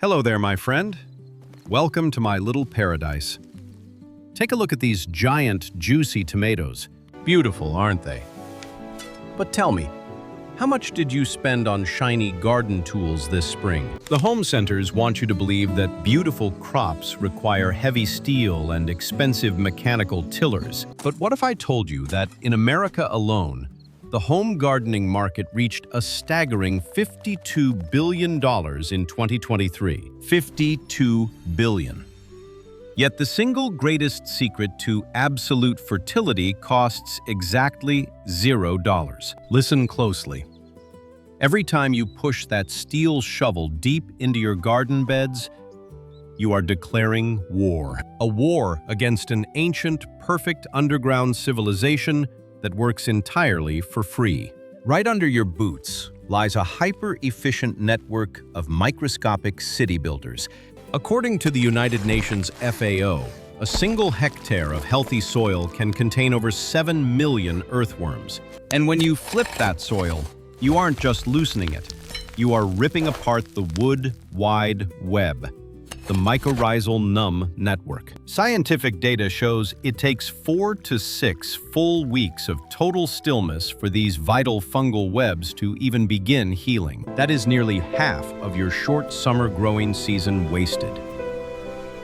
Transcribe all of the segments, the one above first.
Hello there, my friend. Welcome to my little paradise. Take a look at these giant, juicy tomatoes. Beautiful, aren't they? But tell me, how much did you spend on shiny garden tools this spring? The home centers want you to believe that beautiful crops require heavy steel and expensive mechanical tillers. But what if I told you that in America alone, the home gardening market reached a staggering $52 billion in 2023. $52 billion. Yet the single greatest secret to absolute fertility costs exactly $0. Listen closely. Every time you push that steel shovel deep into your garden beds, you are declaring war. A war against an ancient, perfect underground civilization that works entirely for free. Right under your boots lies a hyper-efficient network of microscopic city builders. According to the United Nations FAO, a single hectare of healthy soil can contain over 7 million earthworms. And when you flip that soil, you aren't just loosening it. You are ripping apart the wood wide web, the mycorrhizal network. Scientific data shows it takes 4 to 6 full weeks of total stillness for these vital fungal webs to even begin healing. That is nearly half of your short summer growing season wasted.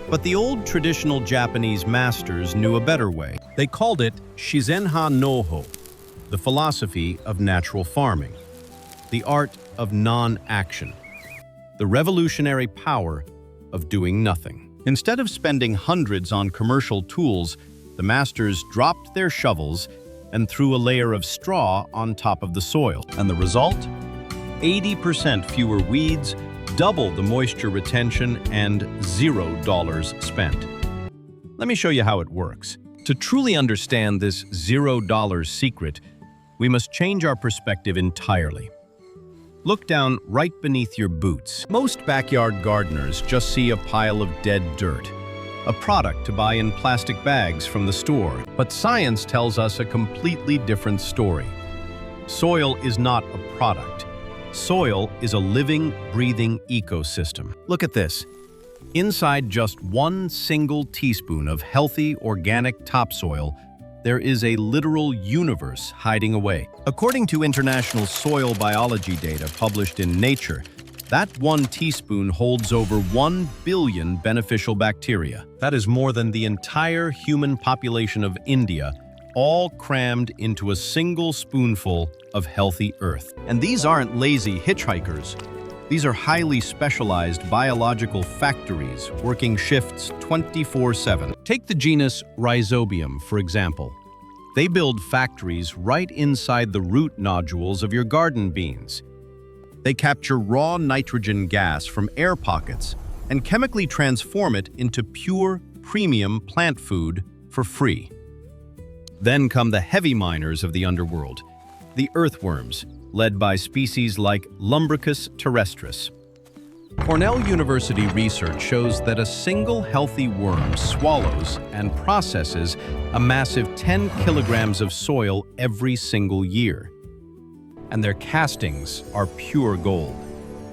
But the old traditional Japanese masters knew a better way. They called it Shizenha Nōhō, the philosophy of natural farming, the art of non-action, the revolutionary power of doing nothing. Instead of spending hundreds on commercial tools, the masters dropped their shovels and threw a layer of straw on top of the soil. And the result? 80% fewer weeds, double the moisture retention, and $0 spent. Let me show you how it works. To truly understand this $0 secret, we must change our perspective entirely. Look down right beneath your boots. Most backyard gardeners just see a pile of dead dirt, a product to buy in plastic bags from the store. But science tells us a completely different story. Soil is not a product. Soil is a living, breathing ecosystem. Look at this. Inside just one single teaspoon of healthy, organic topsoil, there is a literal universe hiding away. According to international soil biology data published in Nature, that one teaspoon holds over 1 billion beneficial bacteria. That is more than the entire human population of India, all crammed into a single spoonful of healthy earth. And these aren't lazy hitchhikers. These are highly specialized biological factories working shifts 24/7. Take the genus Rhizobium, for example. They build factories right inside the root nodules of your garden beans. They capture raw nitrogen gas from air pockets and chemically transform it into pure, premium plant food for free. Then come the heavy miners of the underworld, the earthworms, led by species like Lumbricus terrestris. Cornell University research shows that a single healthy worm swallows and processes a massive 10 kilograms of soil every single year. And their castings are pure gold.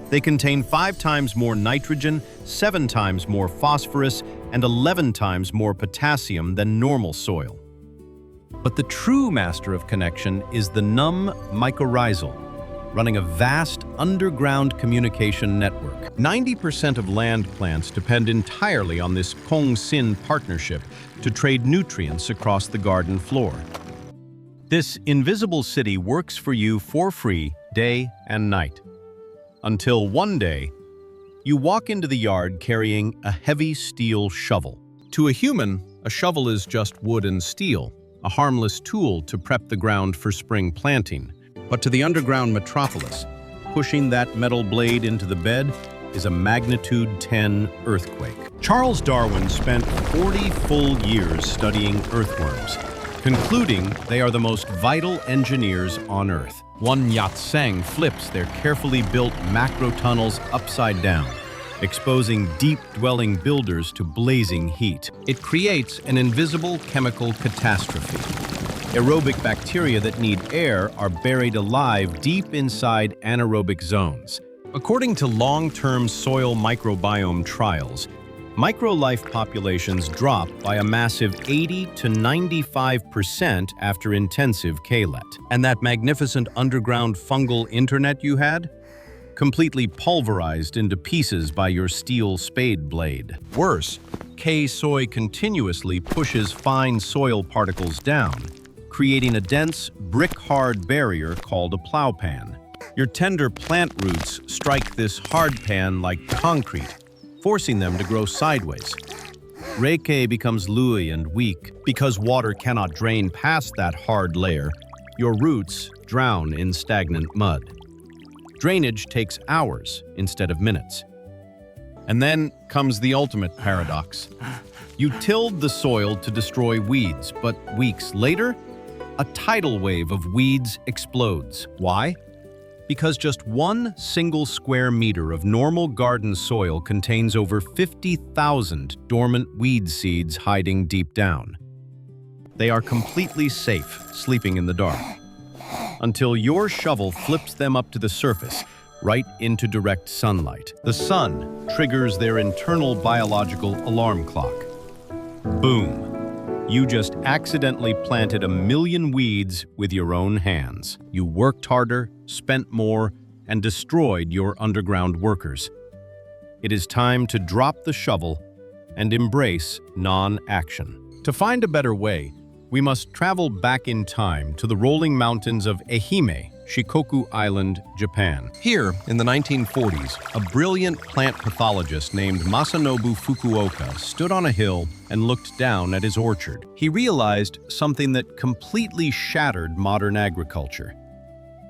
They contain 5 times more nitrogen, 7 times more phosphorus, and 11 times more potassium than normal soil. But the true master of connection is the mycorrhizal, running a vast underground communication network. 90% of land plants depend entirely on this Kong-Sin partnership to trade nutrients across the garden floor. This invisible city works for you for free day and night. Until one day, you walk into the yard carrying a heavy steel shovel. To a human, a shovel is just wood and steel, a harmless tool to prep the ground for spring planting. But to the underground Metropolis, pushing that metal blade into the bed is a magnitude 10 earthquake. Charles Darwin spent 40 full years studying earthworms, concluding they are the most vital engineers on Earth. One Yat-Sang flips their carefully built macro tunnels upside down, exposing deep-dwelling builders to blazing heat. It creates an invisible chemical catastrophe. Aerobic bacteria that need air are buried alive deep inside anaerobic zones. According to long-term soil microbiome trials, microlife populations drop by a massive 80 to 95% after intensive K-let. And that magnificent underground fungal internet you had? Completely pulverized into pieces by your steel spade blade. Worse, K-soy continuously pushes fine soil particles down, creating a dense, brick-hard barrier called a plow pan. Your tender plant roots strike this hard pan like concrete, forcing them to grow sideways. Reike becomes lui and weak. Because water cannot drain past that hard layer, your roots drown in stagnant mud. Drainage takes hours instead of minutes. And then comes the ultimate paradox. You tilled the soil to destroy weeds, but weeks later, a tidal wave of weeds explodes. Why? Because just one single square meter of normal garden soil contains over 50,000 dormant weed seeds hiding deep down. They are completely safe, sleeping in the dark, until your shovel flips them up to the surface, right into direct sunlight. The sun triggers their internal biological alarm clock. Boom. You just accidentally planted 1,000,000 weeds with your own hands. You worked harder, spent more, and destroyed your underground workers. It is time to drop the shovel and embrace non-action. To find a better way, we must travel back in time to the rolling mountains of Ehime, Shikoku Island, Japan. Here, in the 1940s, a brilliant plant pathologist named Masanobu Fukuoka stood on a hill and looked down at his orchard. He realized something that completely shattered modern agriculture.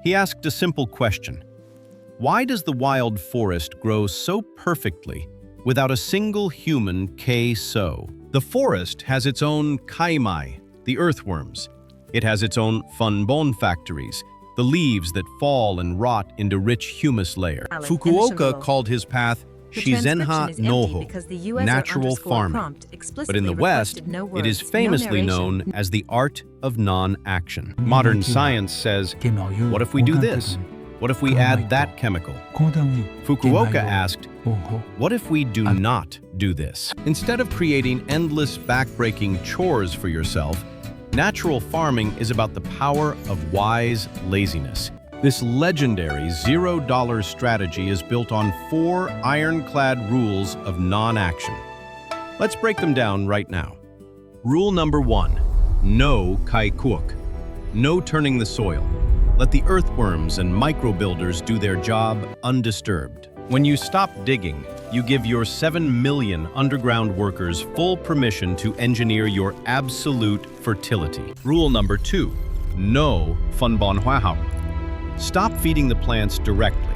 He asked a simple question. Why does the wild forest grow so perfectly without a single human K-sow? The forest has its own kaimai, the earthworms. It has its own funbon factories, the leaves that fall and rot into rich humus layer. Fukuoka called his path Shizenha Nōhō, natural farming. But in the West, it is famously known as the art of non-action. Modern science says, what if we do this? What if we add that chemical? Fukuoka asked, what if we do not do this? Instead of creating endless backbreaking chores for yourself, natural farming is about the power of wise laziness. This legendary $0 strategy is built on 4 ironclad rules of non-action. Let's break them down right now. Rule number 1, no kaikuok. No turning the soil. Let the earthworms and microbuilders do their job undisturbed. When you stop digging, you give your 7 million underground workers full permission to engineer your absolute fertility. Rule number 2, no funbonhuahao. Stop feeding the plants directly.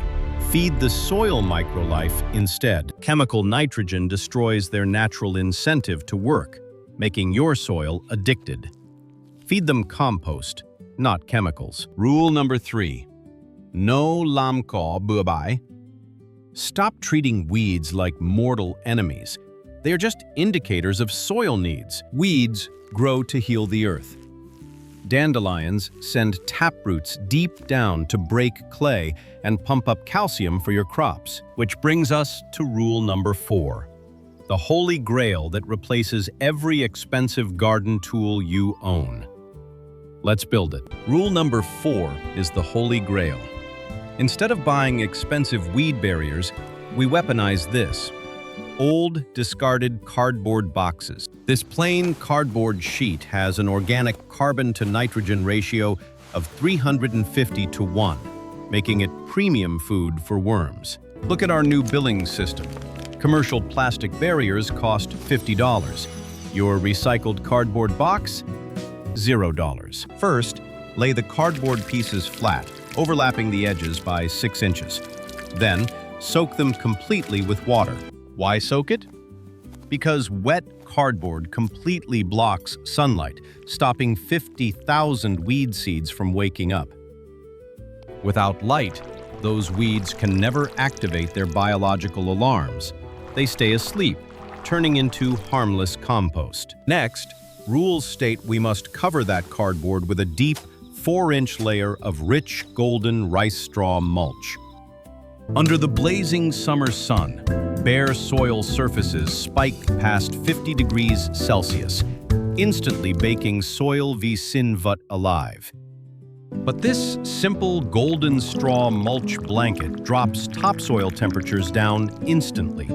Feed the soil microlife instead. Chemical nitrogen destroys their natural incentive to work, making your soil addicted. Feed them compost, not chemicals. Rule number 3, no lamko buabai. Stop treating weeds like mortal enemies. They are just indicators of soil needs. Weeds grow to heal the earth. Dandelions send taproots deep down to break clay and pump up calcium for your crops. Which brings us to rule number 4, the holy grail that replaces every expensive garden tool you own. Let's build it. Rule number 4 is the holy grail. Instead of buying expensive weed barriers, we weaponize this. Old, discarded cardboard boxes. This plain cardboard sheet has an organic carbon-to-nitrogen ratio of 350 to 1, making it premium food for worms. Look at our new billing system. Commercial plastic barriers cost $50. Your recycled cardboard box? $0. First, lay the cardboard pieces flat, overlapping the edges by 6 inches. Then, soak them completely with water. Why soak it? Because wet cardboard completely blocks sunlight, stopping 50,000 weed seeds from waking up. Without light, those weeds can never activate their biological alarms. They stay asleep, turning into harmless compost. Next, rules state we must cover that cardboard with a deep 4-inch layer of rich golden rice straw mulch. Under the blazing summer sun, bare soil surfaces spike past 50 degrees Celsius, instantly baking soil vicinvut alive. But this simple golden straw mulch blanket drops topsoil temperatures down instantly,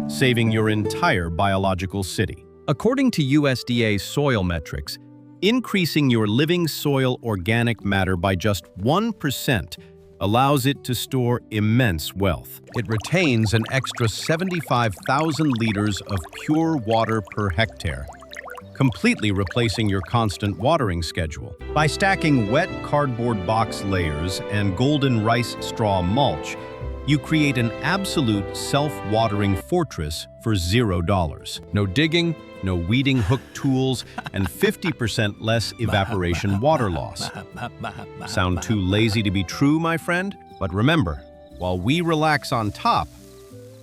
saving your entire biological city. According to USDA soil metrics, increasing your living soil organic matter by just 1% allows it to store immense wealth. It retains an extra 75,000 liters of pure water per hectare, completely replacing your constant watering schedule. By stacking wet cardboard box layers and golden rice straw mulch, you create an absolute self-watering fortress for $0. No digging, no weeding hook tools, and 50% less evaporation water loss. Sound too lazy to be true, my friend? But remember, while we relax on top,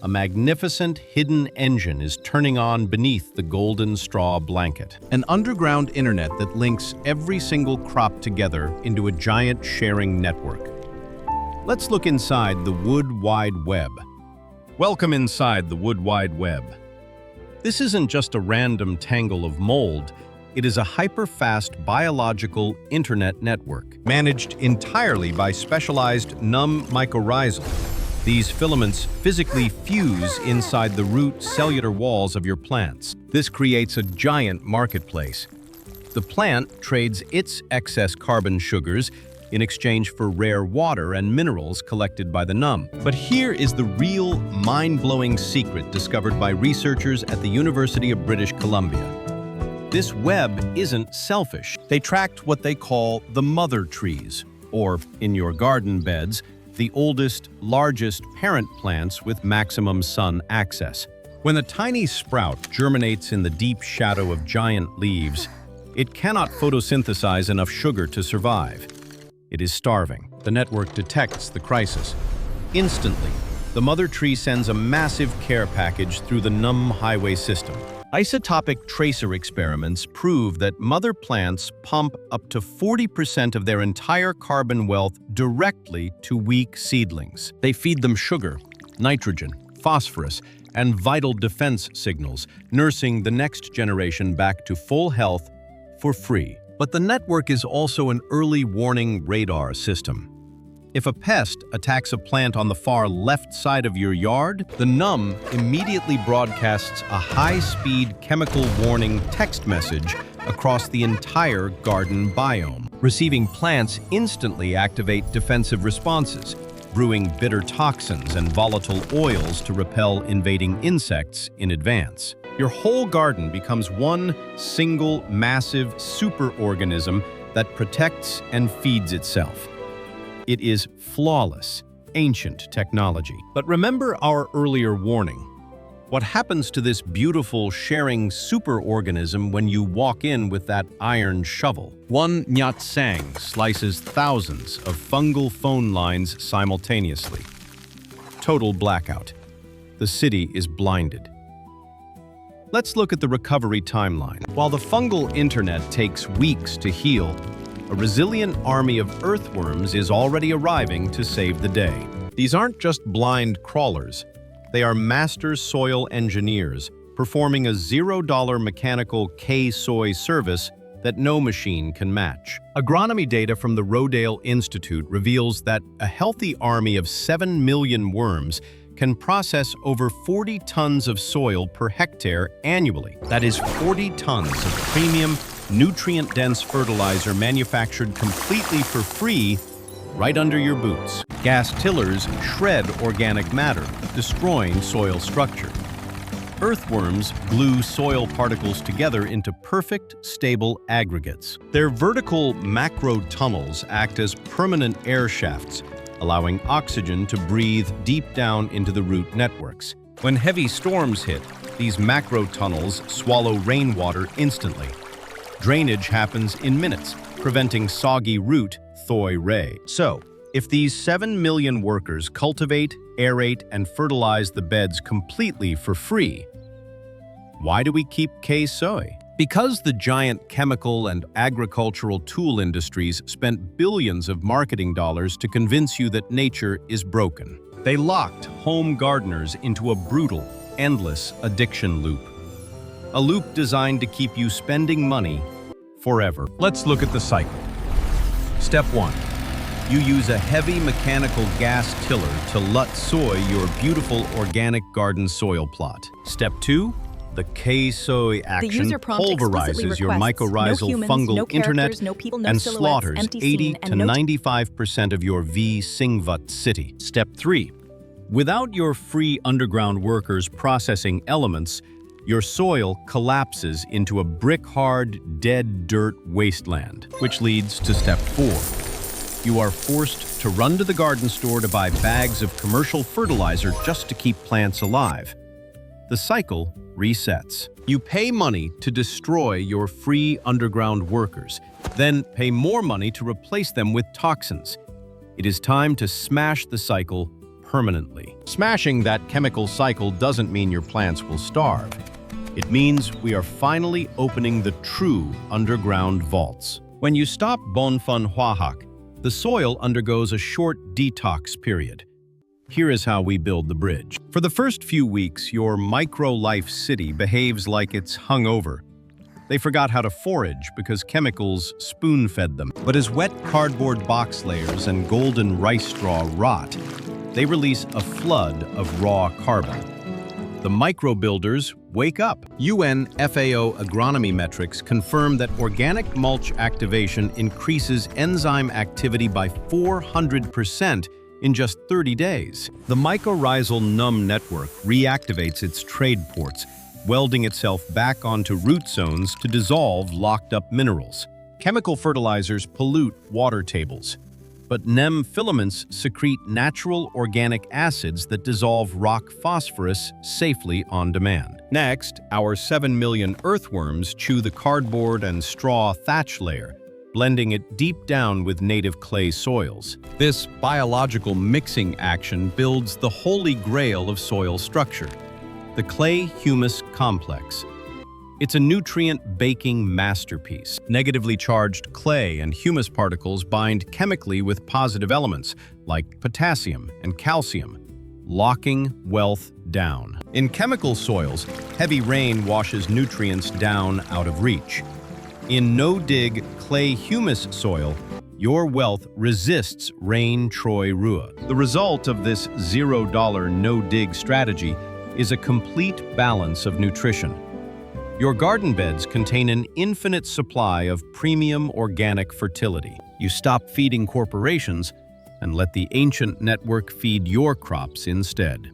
a magnificent hidden engine is turning on beneath the golden straw blanket. An underground internet that links every single crop together into a giant sharing network. Let's look inside the Wood Wide Web. Welcome inside the Wood Wide Web. This isn't just a random tangle of mold, it is a hyper-fast biological internet network, managed entirely by specialized mycorrhizal. These filaments physically fuse inside the root cellular walls of your plants. This creates a giant marketplace. The plant trades its excess carbon sugars in exchange for rare water and minerals collected by the num. But here is the real mind-blowing secret discovered by researchers at the University of British Columbia. This web isn't selfish. They tracked what they call the mother trees, or in your garden beds, the oldest, largest parent plants with maximum sun access. When a tiny sprout germinates in the deep shadow of giant leaves, it cannot photosynthesize enough sugar to survive. It is starving. The network detects the crisis. Instantly, the mother tree sends a massive care package through the num highway system. Isotopic tracer experiments prove that mother plants pump up to 40% of their entire carbon wealth directly to weak seedlings. They feed them sugar, nitrogen, phosphorus, and vital defense signals, nursing the next generation back to full health for free. But the network is also an early warning radar system. If a pest attacks a plant on the far left side of your yard, the num immediately broadcasts a high-speed chemical warning text message across the entire garden biome. Receiving plants instantly activate defensive responses, brewing bitter toxins and volatile oils to repel invading insects in advance. Your whole garden becomes one single massive superorganism that protects and feeds itself. It is flawless, ancient technology. But remember our earlier warning. What happens to this beautiful, sharing superorganism when you walk in with that iron shovel? One nyatsang slices thousands of fungal phone lines simultaneously. Total blackout. The city is blinded. Let's look at the recovery timeline. While the fungal internet takes weeks to heal, a resilient army of earthworms is already arriving to save the day. These aren't just blind crawlers. They are master soil engineers performing a $0 mechanical K-soy service that no machine can match. Agronomy data from the Rodale Institute reveals that a healthy army of 7 million worms can process over 40 tons of soil per hectare annually. That is 40 tons of premium, nutrient-dense fertilizer manufactured completely for free right under your boots. Gas tillers shred organic matter, destroying soil structure. Earthworms glue soil particles together into perfect, stable aggregates. Their vertical macro tunnels act as permanent air shafts, allowing oxygen to breathe deep down into the root networks. When heavy storms hit, these macro tunnels swallow rainwater instantly. Drainage happens in minutes, preventing soggy root thoi-ray. So, if these 7 million workers cultivate, aerate, and fertilize the beds completely for free, why do we keep K-soy? Because the giant chemical and agricultural tool industries spent billions of marketing dollars to convince you that nature is broken. They locked home gardeners into a brutal, endless addiction loop. A loop designed to keep you spending money forever. Let's look at the cycle. Step 1. You use a heavy mechanical gas tiller to soil your beautiful organic garden soil plot. Step 2. The K-soy action pulverizes your mycorrhizal fungal internet and slaughters 80 to 95% of your V-Singvat city. Step 3. Without your free underground workers processing elements, your soil collapses into a brick-hard, dead dirt wasteland, which leads to step 4. You are forced to run to the garden store to buy bags of commercial fertilizer just to keep plants alive. The cycle resets. You pay money to destroy your free underground workers, then pay more money to replace them with toxins. It is time to smash the cycle permanently. Smashing that chemical cycle doesn't mean your plants will starve. It means we are finally opening the true underground vaults. When you stop Bonfun Huahak, the soil undergoes a short detox period. Here is how we build the bridge. For the first few weeks, your micro-life city behaves like it's hungover. They forgot how to forage because chemicals spoon-fed them. But as wet cardboard box layers and golden rice straw rot, they release a flood of raw carbon. The micro-builders wake up. UN FAO agronomy metrics confirm that organic mulch activation increases enzyme activity by 400% in just 30 days. The mycorrhizal NUM network reactivates its trade ports, welding itself back onto root zones to dissolve locked-up minerals. Chemical fertilizers pollute water tables, but NEM filaments secrete natural organic acids that dissolve rock phosphorus safely on demand. Next, our 7 million earthworms chew the cardboard and straw thatch layer, blending it deep down with native clay soils. This biological mixing action builds the holy grail of soil structure, the clay-humus complex. It's a nutrient-baking masterpiece. Negatively charged clay and humus particles bind chemically with positive elements like potassium and calcium, locking wealth down. In chemical soils, heavy rain washes nutrients down out of reach. In no-dig clay-humus soil, your wealth resists rain Troy Rua. The result of this $0 no-dig strategy is a complete balance of nutrition. Your garden beds contain an infinite supply of premium organic fertility. You stop feeding corporations and let the ancient network feed your crops instead.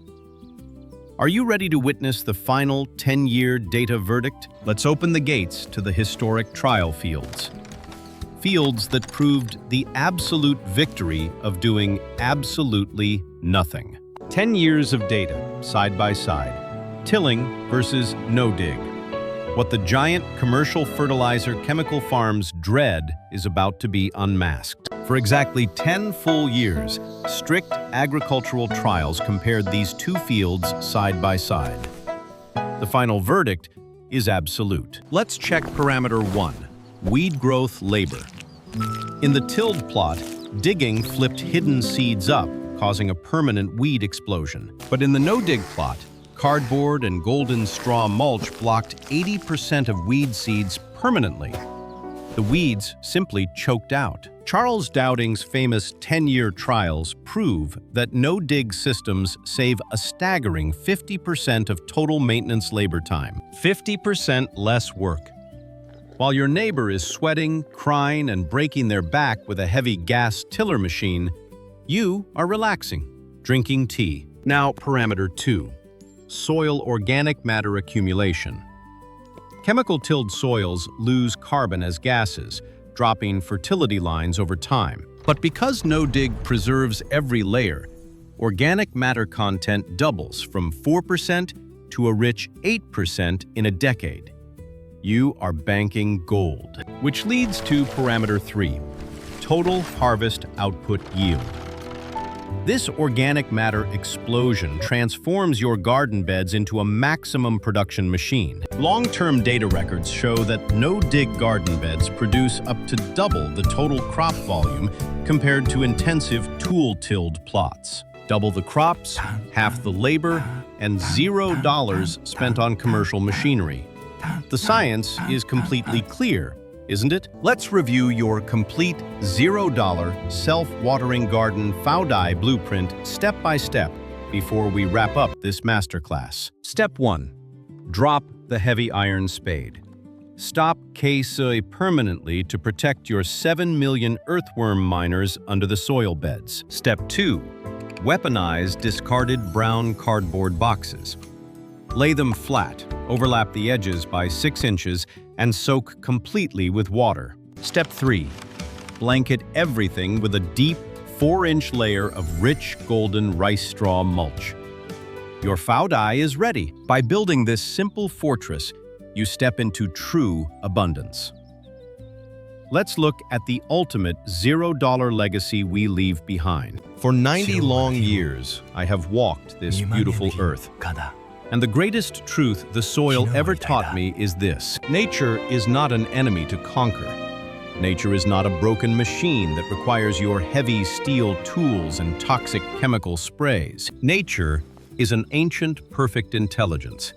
Are you ready to witness the final 10-year data verdict? Let's open the gates to the historic trial fields. Fields that proved the absolute victory of doing absolutely nothing. 10 years of data, side by side. Tilling versus no-dig. What the giant commercial fertilizer chemical farms dread is about to be unmasked. For exactly 10 full years, strict agricultural trials compared these two fields side by side. The final verdict is absolute. Let's check parameter 1, weed growth labor. In the tilled plot, digging flipped hidden seeds up, causing a permanent weed explosion. But in the no-dig plot, cardboard and golden straw mulch blocked 80% of weed seeds permanently. The weeds simply choked out. Charles Dowding's famous 10-year trials prove that no-dig systems save a staggering 50% of total maintenance labor time. 50% less work. While your neighbor is sweating, crying, and breaking their back with a heavy gas tiller machine, you are relaxing, drinking tea. Now, parameter 2. Soil organic matter accumulation. Chemical-tilled soils lose carbon as gases, dropping fertility lines over time. But because no-dig preserves every layer, organic matter content doubles from 4% to a rich 8% in a decade. You are banking gold. Which leads to parameter 3, total harvest output yield. This organic matter explosion transforms your garden beds into a maximum production machine. Long-term data records show that no-dig garden beds produce up to double the total crop volume compared to intensive tool-tilled plots. Double the crops, half the labor, and $0 spent on commercial machinery. The science is completely clear, isn't it? Let's review your complete $0 self-watering garden FAO blueprint step by step before we wrap up this masterclass. Step 1. Drop the heavy iron spade. Stop Keisei permanently to protect your 7 million earthworm miners under the soil beds. Step 2. Weaponize discarded brown cardboard boxes. Lay them flat, overlap the edges by 6 inches, and soak completely with water. Step 3. Blanket everything with a deep 4-inch layer of rich golden rice straw mulch. Your FAO is ready. By building this simple fortress, you step into true abundance. Let's look at the ultimate $0 legacy we leave behind. For 90 long years, I have walked this beautiful earth. And the greatest truth the soil ever taught me is this: nature is not an enemy to conquer. Nature is not a broken machine that requires your heavy steel tools and toxic chemical sprays. Nature is an ancient, perfect intelligence.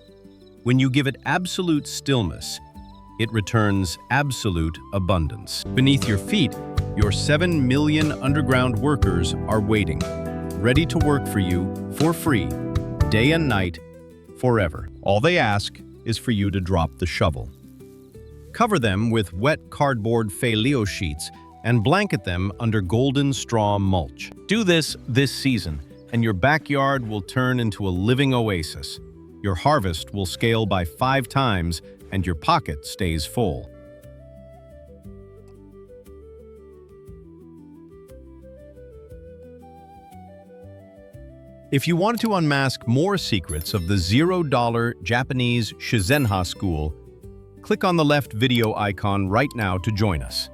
When you give it absolute stillness, it returns absolute abundance. Beneath your feet, your 7 million underground workers are waiting, ready to work for you for free, day and night, forever. All they ask is for you to drop the shovel. Cover them with wet cardboard failio sheets and blanket them under golden straw mulch. Do this season, and your backyard will turn into a living oasis. Your harvest will scale by 5 times, and your pocket stays full. If you want to unmask more secrets of the $0 Japanese Shizenha School, click on the left video icon right now to join us.